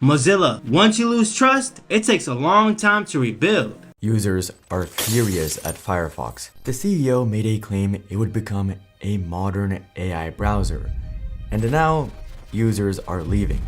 Mozilla, once you lose trust, it takes a long time to rebuild. Users are furious at Firefox. The CEO made a claim it would become a modern AI browser, and now users are leaving.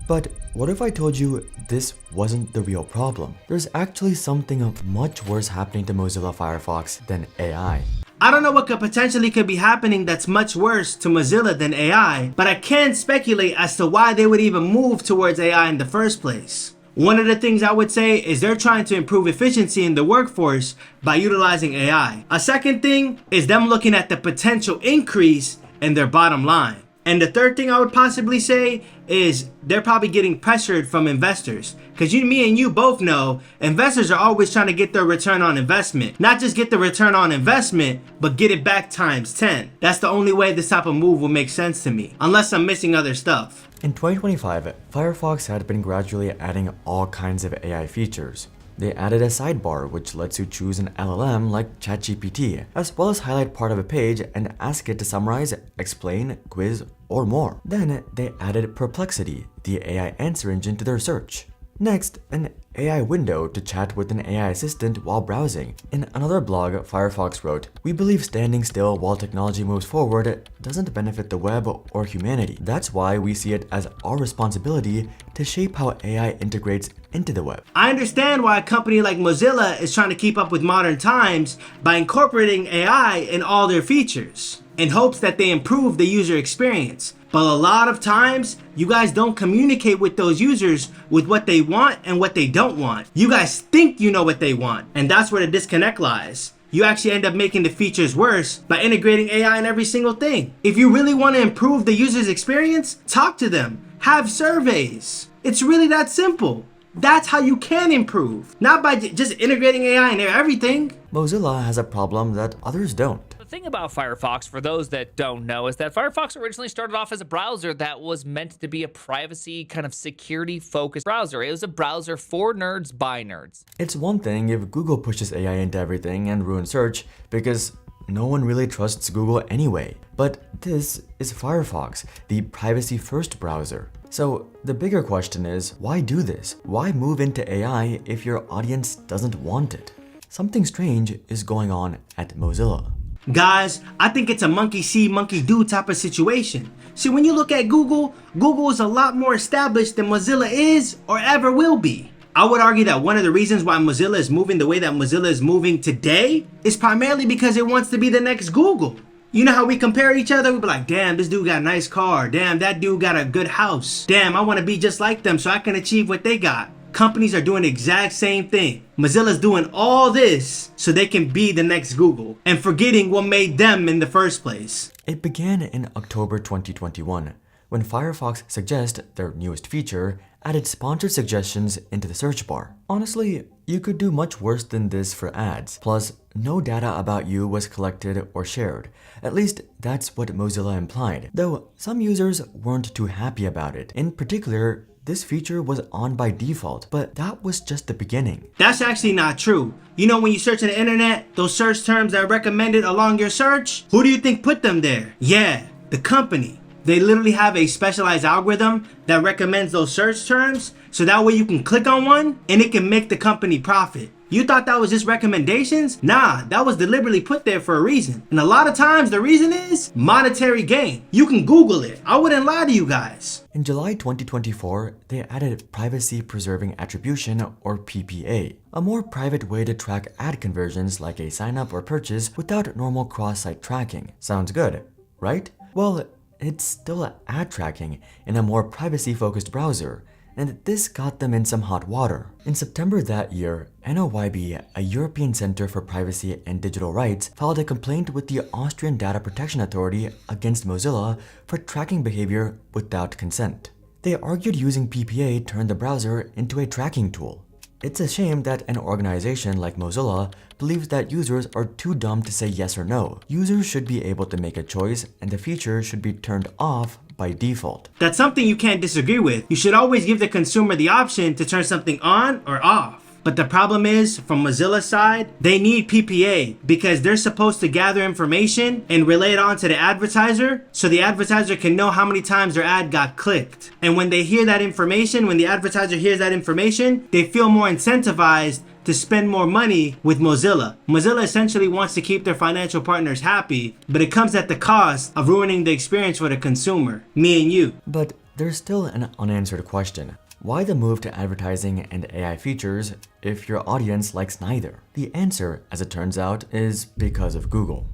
But what if I told you this wasn't the real problem? There's actually something much worse happening to Mozilla Firefox than AI. I don't know what could be happening that's much worse to Mozilla than AI, but I can speculate as to why they would even move towards AI in the first place. One of the things I would say is they're trying to improve efficiency in the workforce by utilizing AI. A second thing is them looking at the potential increase in their bottom line. And the third thing I would possibly say is they're probably getting pressured from investors. Because me and you both know investors are always trying to get their return on investment. Not just get the return on investment, but get it back times 10. That's the only way this type of move will make sense to me. Unless I'm missing other stuff. In 2025, Firefox had been gradually adding all kinds of AI features. They added a sidebar which lets you choose an LLM like ChatGPT, as well as highlight part of a page and ask it to summarize, explain, quiz, or more. Then they added Perplexity, the AI answer engine, to their search. Next, an AI window to chat with an AI assistant while browsing. In another blog, Firefox wrote, "We believe standing still while technology moves forward doesn't benefit the web or humanity. That's why we see it as our responsibility to shape how AI integrates into the web." I understand why a company like Mozilla is trying to keep up with modern times by incorporating AI in all their features, in hopes that they improve the user experience. But a lot of times, you guys don't communicate with those users with what they want and what they don't want. You guys think you know what they want, and that's where the disconnect lies. You actually end up making the features worse by integrating AI in every single thing. If you really want to improve the user's experience, talk to them, have surveys. It's really that simple. That's how you can improve, not by just integrating AI in everything. Mozilla has a problem that others don't. The thing about Firefox, for those that don't know, is that Firefox originally started off as a browser that was meant to be a privacy kind of security-focused browser. It was a browser for nerds by nerds. It's one thing if Google pushes AI into everything and ruins search, because no one really trusts Google anyway. But this is Firefox, the privacy-first browser. So the bigger question is, why do this? Why move into AI if your audience doesn't want it? Something strange is going on at Mozilla. Guys, I think it's a monkey see, monkey do type of situation. See, when you look at Google, Google is a lot more established than Mozilla is or ever will be. I would argue that one of the reasons why Mozilla is moving the way that Mozilla is moving today is primarily because it wants to be the next Google. You know how we compare each other? We be like, damn, this dude got a nice car. Damn, that dude got a good house. Damn, I want to be just like them so I can achieve what they got. Companies are doing the exact same thing. Mozilla's doing all this so they can be the next Google and forgetting what made them in the first place. It began in October 2021 when Firefox Suggest, their newest feature, added sponsored suggestions into the search bar. Honestly, you could do much worse than this for ads. Plus, no data about you was collected or shared. At least, that's what Mozilla implied. Though, some users weren't too happy about it. In particular, this feature was on by default, but that was just the beginning. That's actually not true. You know when you search on the internet, those search terms that are recommended along your search, who do you think put them there? Yeah, the company. They literally have a specialized algorithm that recommends those search terms, so that way you can click on one and it can make the company profit. You thought that was just recommendations? Nah, that was deliberately put there for a reason. And a lot of times the reason is monetary gain. You can Google it. I wouldn't lie to you guys. In July 2024, they added Privacy Preserving Attribution, or PPA, a more private way to track ad conversions like a sign-up or purchase without normal cross-site tracking. Sounds good, right? Well, it's still ad tracking in a more privacy-focused browser, and this got them in some hot water. In September that year, NOYB, a European Center for Privacy and Digital Rights, filed a complaint with the Austrian Data Protection Authority against Mozilla for tracking behavior without consent. They argued using PPA turned the browser into a tracking tool. It's a shame that an organization like Mozilla believes that users are too dumb to say yes or no. Users should be able to make a choice, and the feature should be turned off by default. That's something you can't disagree with. You should always give the consumer the option to turn something on or off. But the problem is, from Mozilla's side, they need PPA because they're supposed to gather information and relay it on to the advertiser so the advertiser can know how many times their ad got clicked. And when they hear that information, when the advertiser hears that information, they feel more incentivized to spend more money with Mozilla. Mozilla essentially wants to keep their financial partners happy, but it comes at the cost of ruining the experience for the consumer, me and you. But there's still an unanswered question. Why the move to advertising and AI features if your audience likes neither? The answer, as it turns out, is because of Google.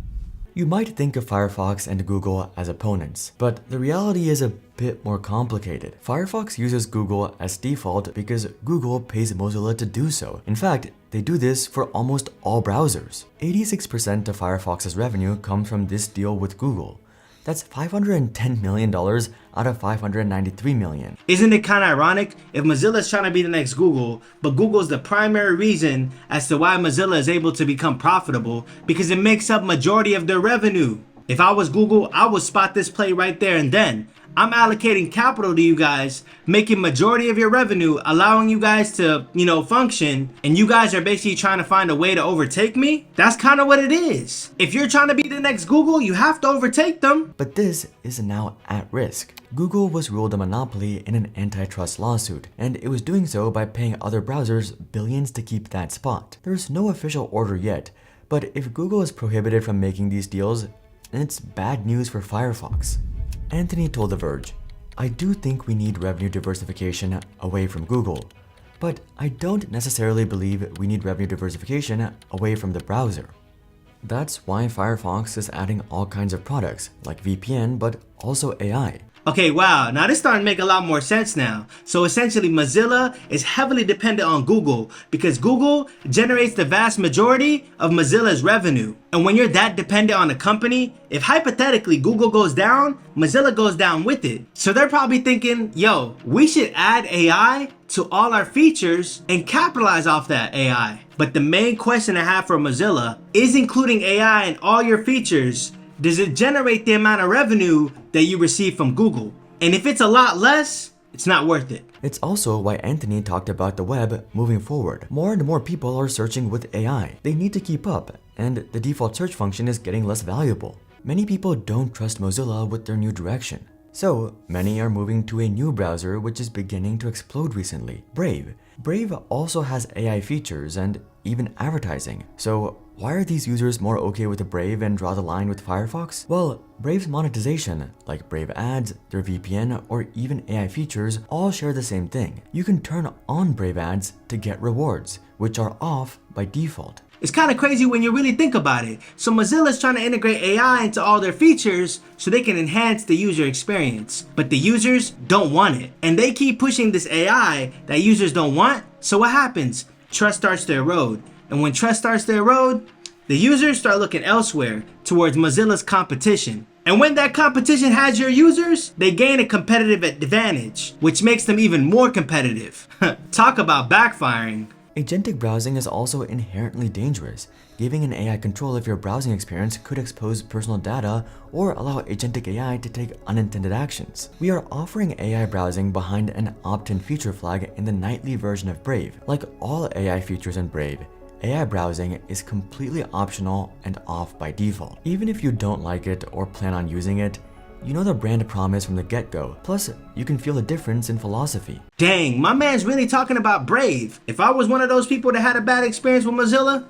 You might think of Firefox and Google as opponents, but the reality is a bit more complicated. Firefox uses Google as default because Google pays Mozilla to do so. In fact, they do this for almost all browsers. 86% of Firefox's revenue comes from this deal with Google. That's $510 million out of $593 million. Isn't it kind of ironic if Mozilla's trying to be the next Google, but Google's the primary reason as to why Mozilla is able to become profitable because it makes up majority of their revenue. If I was Google, I would spot this play right there and then. I'm allocating capital to you guys, making majority of your revenue, allowing you guys to, function, and you guys are basically trying to find a way to overtake me? That's kind of what it is. If you're trying to be the next Google, you have to overtake them. But this is now at risk. Google was ruled a monopoly in an antitrust lawsuit, and it was doing so by paying other browsers billions to keep that spot. There's no official order yet, but if Google is prohibited from making these deals, then it's bad news for Firefox. Anthony told The Verge, "I do think we need revenue diversification away from Google, but I don't necessarily believe we need revenue diversification away from the browser." That's why Firefox is adding all kinds of products, like VPN, but also AI. Okay, wow, now this starting to make a lot more sense now. So essentially Mozilla is heavily dependent on Google because Google generates the vast majority of Mozilla's revenue. And when you're that dependent on a company, if hypothetically Google goes down, Mozilla goes down with it. So they're probably thinking, yo, we should add AI to all our features and capitalize off that AI. But the main question I have for Mozilla is including AI in all your features, does it generate the amount of revenue that you receive from Google? And if it's a lot less, it's not worth it. It's also why Anthony talked about the web moving forward. More and more people are searching with AI. They need to keep up, and the default search function is getting less valuable. Many people don't trust Mozilla with their new direction. So, many are moving to a new browser which is beginning to explode recently, Brave. Brave also has AI features and even advertising. So, why are these users more okay with the Brave and draw the line with Firefox? Well, Brave's monetization, like Brave ads, their VPN, or even AI features, all share the same thing. You can turn on Brave ads to get rewards, which are off by default. It's kind of crazy when you really think about it. So Mozilla's trying to integrate AI into all their features so they can enhance the user experience. But the users don't want it. And they keep pushing this AI that users don't want. So what happens? Trust starts to erode. And when trust starts to erode, the users start looking elsewhere towards Mozilla's competition. And when that competition has your users, they gain a competitive advantage, which makes them even more competitive. Talk about backfiring. Agentic browsing is also inherently dangerous. Giving an AI control of your browsing experience could expose personal data or allow agentic AI to take unintended actions. We are offering AI browsing behind an opt-in feature flag in the nightly version of Brave. Like all AI features in Brave, AI browsing is completely optional and off by default. Even if you don't like it or plan on using it, you know the brand promise from the get-go. Plus, you can feel the difference in philosophy. Dang, my man's really talking about Brave. If I was one of those people that had a bad experience with Mozilla,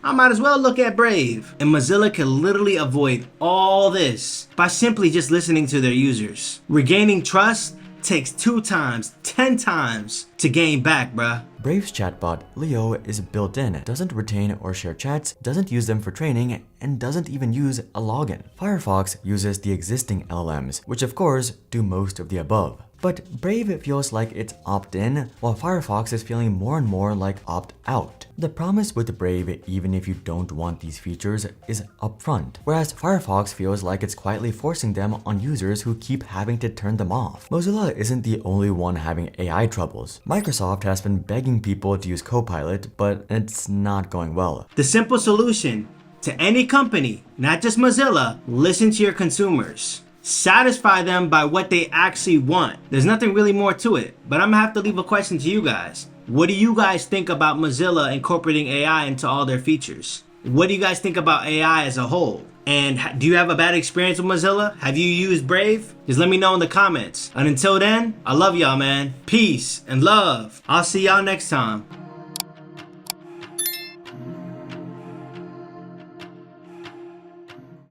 I might as well look at Brave. And Mozilla can literally avoid all this by simply just listening to their users. Regaining trust takes 2 times, 10 times to gain back, bruh. Brave's chatbot, Leo, is built in, doesn't retain or share chats, doesn't use them for training, and doesn't even use a login. Firefox uses the existing LLMs, which of course do most of the above. But Brave feels like it's opt-in, while Firefox is feeling more and more like opt-out. The promise with Brave, even if you don't want these features, is upfront, whereas Firefox feels like it's quietly forcing them on users who keep having to turn them off. Mozilla isn't the only one having AI troubles. Microsoft has been begging people to use Copilot, but it's not going well. The simple solution to any company, not just Mozilla, listen to your consumers. satisfy them by what they actually want. There's nothing really more to it, but I'm gonna have to leave a question to you guys. What do you guys think about Mozilla incorporating AI into all their features? What do you guys think about AI as a whole? And do you have a bad experience with Mozilla? Have you used Brave? Just let me know in the comments. And until then, I love y'all, man. Peace and love. I'll see y'all next time.